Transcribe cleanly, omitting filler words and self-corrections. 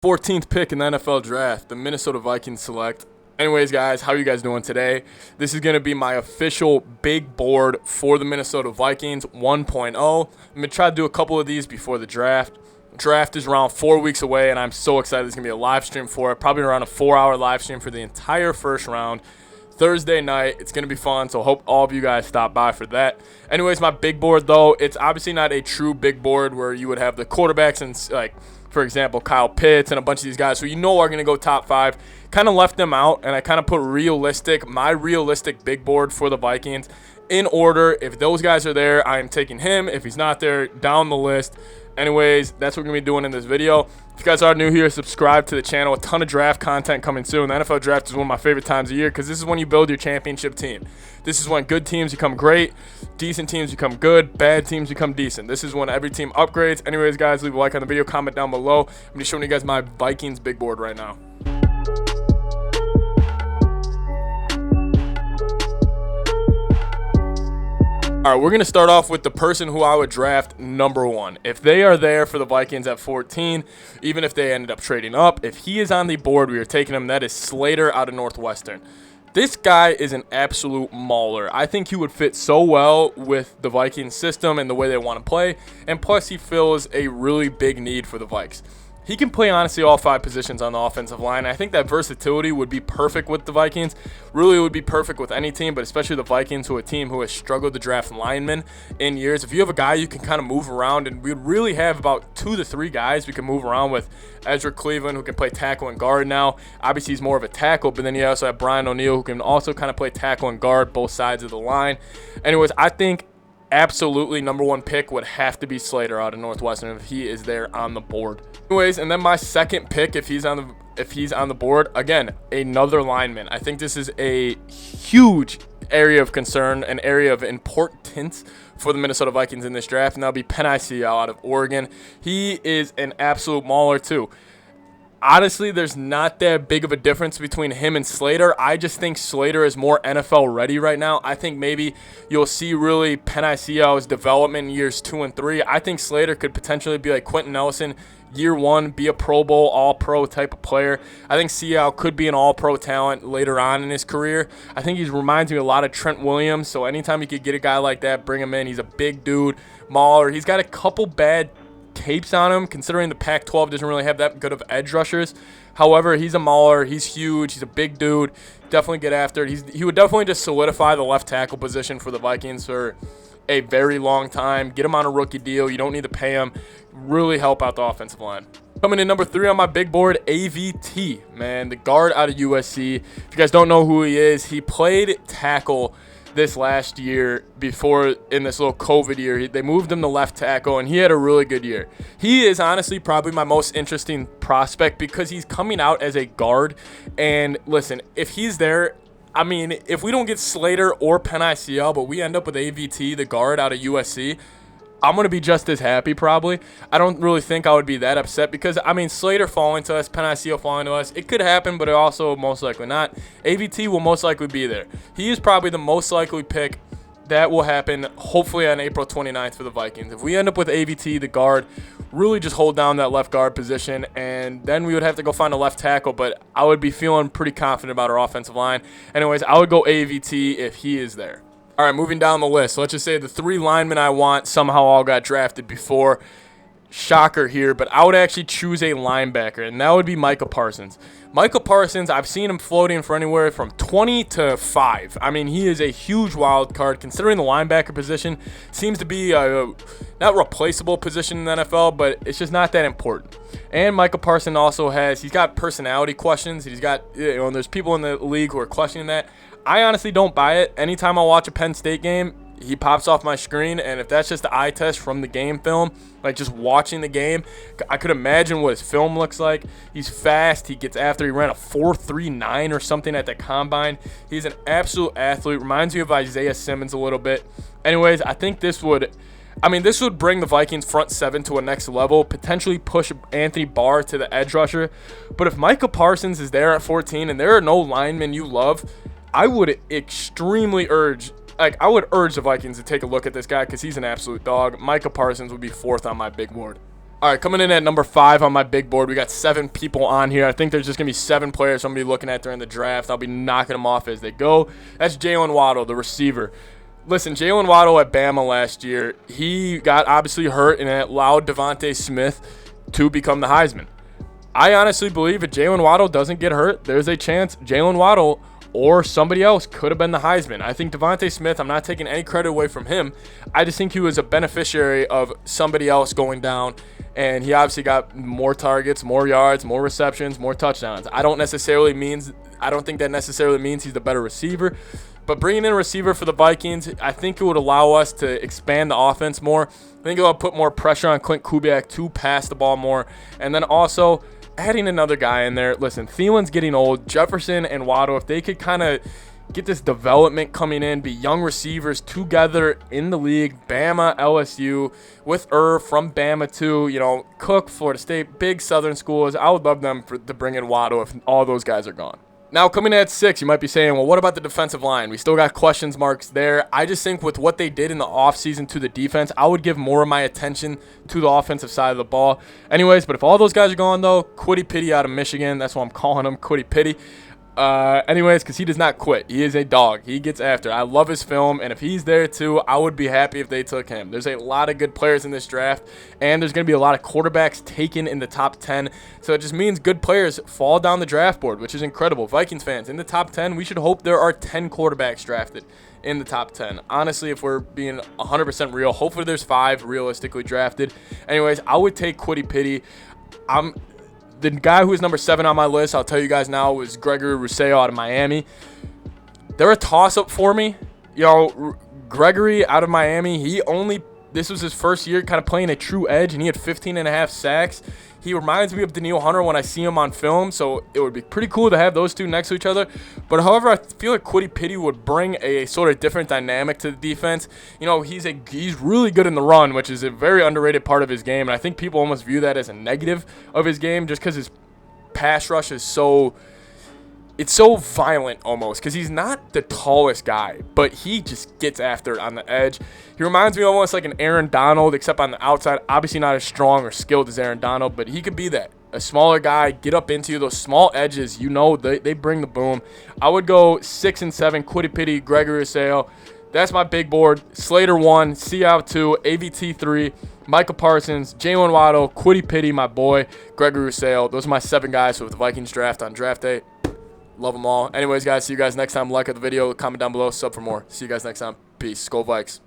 14th pick in the NFL draft, the Minnesota Vikings select. Anyways, guys, how are you guys doing today? This is going to be my official big board for the Minnesota Vikings 1.0. I'm going to try to do a couple of these before the draft. Draft is around 4 weeks away, and I'm so excited. There's going to be a live stream for it, probably around a 4-hour live stream for the entire first round. Thursday night. It's going to be fun, so hope all of you guys stop by for that. Anyways, my big board, though, it's obviously not a true big board where you would have the quarterbacks and, like, for example, Kyle Pitts and a bunch of these guys who you know are going to go top 5. Kind of left them out, and I kind of put my realistic big board for the Vikings in order. If those guys are there, I am taking him. If he's not there, down the list. Anyways, that's what we're going to be doing in this video. If you guys are new here, subscribe to the channel. A ton of draft content coming soon. The NFL draft is one of my favorite times of year because this is when you build your championship team. This is when good teams become great, decent teams become good, bad teams become decent. This is when every team upgrades. Anyways, guys, leave a like on the video, comment down below. I'm just showing you guys my Vikings big board right now. All right, we're going to start off with the person who I would draft number 1. If they are there for the Vikings at 14, even if they ended up trading up, if he is on the board, we are taking him. That is Slater out of Northwestern. This guy is an absolute mauler. I think he would fit so well with the Vikings system and the way they want to play, and plus he fills a really big need for the Vikes. He can play, honestly, all 5 positions on the offensive line. I think that versatility would be perfect with the Vikings. Really, it would be perfect with any team, but especially the Vikings, who are a team who has struggled to draft linemen in years. If you have a guy you can kind of move around, and we would really have about 2 to 3 guys we can move around with. Ezra Cleveland, who can play tackle and guard now. Obviously, he's more of a tackle, but then you also have Brian O'Neill, who can also kind of play tackle and guard both sides of the line. Anyways, I think absolutely number 1 pick would have to be Slater out of Northwestern if he is there on the board. Anyways, and then my second pick, if he's on the board, again, another lineman. I think this is a huge area of concern, an area of importance for the Minnesota Vikings in this draft, and that'll be Penei out of Oregon. He is an absolute mauler too. Honestly, there's not that big of a difference between him and Slater. I just think Slater is more NFL ready right now. I think maybe you'll see really Penei development in years 2 and 3. I think Slater could potentially be like Quentin Nelson, year 1, be a Pro Bowl, All-Pro type of player. I think Seau could be an All-Pro talent later on in his career. I think he reminds me a lot of Trent Williams, so anytime you could get a guy like that, bring him in. He's a big dude, mauler. He's got a couple bad tapes on him, considering the Pac-12 doesn't really have that good of edge rushers. However, he's a mauler. He's huge. He's a big dude. Definitely get after it. He would definitely just solidify the left tackle position for the Vikings for a very long time. Get him on a rookie deal. You don't need to pay him. Really help out the offensive line. Coming in number 3 on my big board, AVT, man, the guard out of USC. If you guys don't know who he is, he played tackle this last year before in this little COVID year. They moved him to left tackle, and he had a really good year. He is honestly probably my most interesting prospect because he's coming out as a guard. And listen, if he's there, I mean, if we don't get Slater or Penei, but we end up with AVT, the guard out of USC, I'm going to be just as happy probably. I don't really think I would be that upset because, I mean, Slater falling to us, Penei falling to us, it could happen, but it also most likely not. AVT will most likely be there. He is probably the most likely pick that will happen hopefully on April 29th for the Vikings. If we end up with AVT, the guard, really just hold down that left guard position, and then we would have to go find a left tackle, but I would be feeling pretty confident about our offensive line. Anyways, I would go AVT if he is there. All right, moving down the list. Let's just say the 3 linemen I want somehow all got drafted before. Shocker here, but I would actually choose a linebacker, and that would be Micah Parsons. Micah Parsons, I've seen him floating for anywhere from 20 to 5. I mean, he is a huge wild card, considering the linebacker position seems to be a not replaceable position in the NFL, but it's just not that important. And Micah Parsons also he's got personality questions. He's got, and there's people in the league who are questioning that. I honestly don't buy it. Anytime I watch a Penn State game, he pops off my screen, and if that's just the eye test from the game film, like just watching the game, I could imagine what his film looks like. He's fast. He gets after. He ran a 4.39 or something at the combine. He's an absolute athlete. Reminds me of Isaiah Simmons a little bit. Anyways, I think this would bring the Vikings front 7 to a next level, potentially push Anthony Barr to the edge rusher. But if Micah Parsons is there at 14 and there are no linemen you love, I would extremely urge the Vikings to take a look at this guy because he's an absolute dog. Micah Parsons would be 4th on my big board. All right, coming in at number 5 on my big board, we got 7 people on here. I think there's just going to be 7 players I'm going to be looking at during the draft. I'll be knocking them off as they go. That's Jalen Waddle, the receiver. Listen, Jalen Waddle at Bama last year, he got obviously hurt, and it allowed Devontae Smith to become the Heisman. I honestly believe if Jalen Waddle doesn't get hurt, there's a chance Jalen Waddle or somebody else could have been the Heisman. I think Devontae Smith, I'm not taking any credit away from him. I just think he was a beneficiary of somebody else going down, and he obviously got more targets, more yards, more receptions, more touchdowns. I don't think that necessarily means he's the better receiver. But bringing in a receiver for the Vikings, I think it would allow us to expand the offense more. I think it will put more pressure on Clint Kubiak to pass the ball more. And then also adding another guy in there. Listen, Thielen's getting old. Jefferson and Waddle, if they could kind of get this development coming in, be young receivers together in the league, Bama, LSU, with from Bama too, Cook, Florida State, big Southern schools. I would love them to bring in Waddle if all those guys are gone. Now, coming in at 6, you might be saying, well, what about the defensive line? We still got questions marks there. I just think with what they did in the offseason to the defense, I would give more of my attention to the offensive side of the ball. Anyways, but if all those guys are gone, though, Kwity Paye out of Michigan, that's what I'm calling him, Kwity Paye. Anyways, because he does not quit. He is a dog. He gets after. I love his film, and if he's there too, I would be happy if they took him. There's a lot of good players in this draft, and there's going to be a lot of quarterbacks taken in the top 10, so it just means good players fall down the draft board, which is incredible. Vikings fans, in the top 10, we should hope there are 10 quarterbacks drafted in the top 10. Honestly, if we're being 100% real, hopefully there's 5 realistically drafted. Anyways, I would take Kwity Paye. The guy who is number 7 on my list, I'll tell you guys now, was Gregory Rousseau out of Miami. They're a toss-up for me. Gregory out of Miami, this was his first year kind of playing a true edge, and he had 15.5 sacks. He reminds me of Danielle Hunter when I see him on film, so it would be pretty cool to have those two next to each other. But however, I feel like Kwity Paye would bring a sort of different dynamic to the defense. He's really good in the run, which is a very underrated part of his game, and I think people almost view that as a negative of his game just because his pass rush is so violent almost, because he's not the tallest guy, but he just gets after it on the edge. He reminds me almost like an Aaron Donald, except on the outside. Obviously not as strong or skilled as Aaron Donald, but he could be that. A smaller guy, get up into you. Those small edges, they bring the boom. I would go 6 and 7, Kwity Paye, Gregory Rousseau. That's my big board. Slater 1, Seau 2, AVT 3, Micah Parsons, Jalen Waddle, Kwity Paye, my boy, Gregory Rousseau. Those are my 7 guys for the Vikings draft on draft day. Love them all. Anyways, guys, see you guys next time. Like the video, comment down below, sub for more. See you guys next time. Peace. Skol Vikes.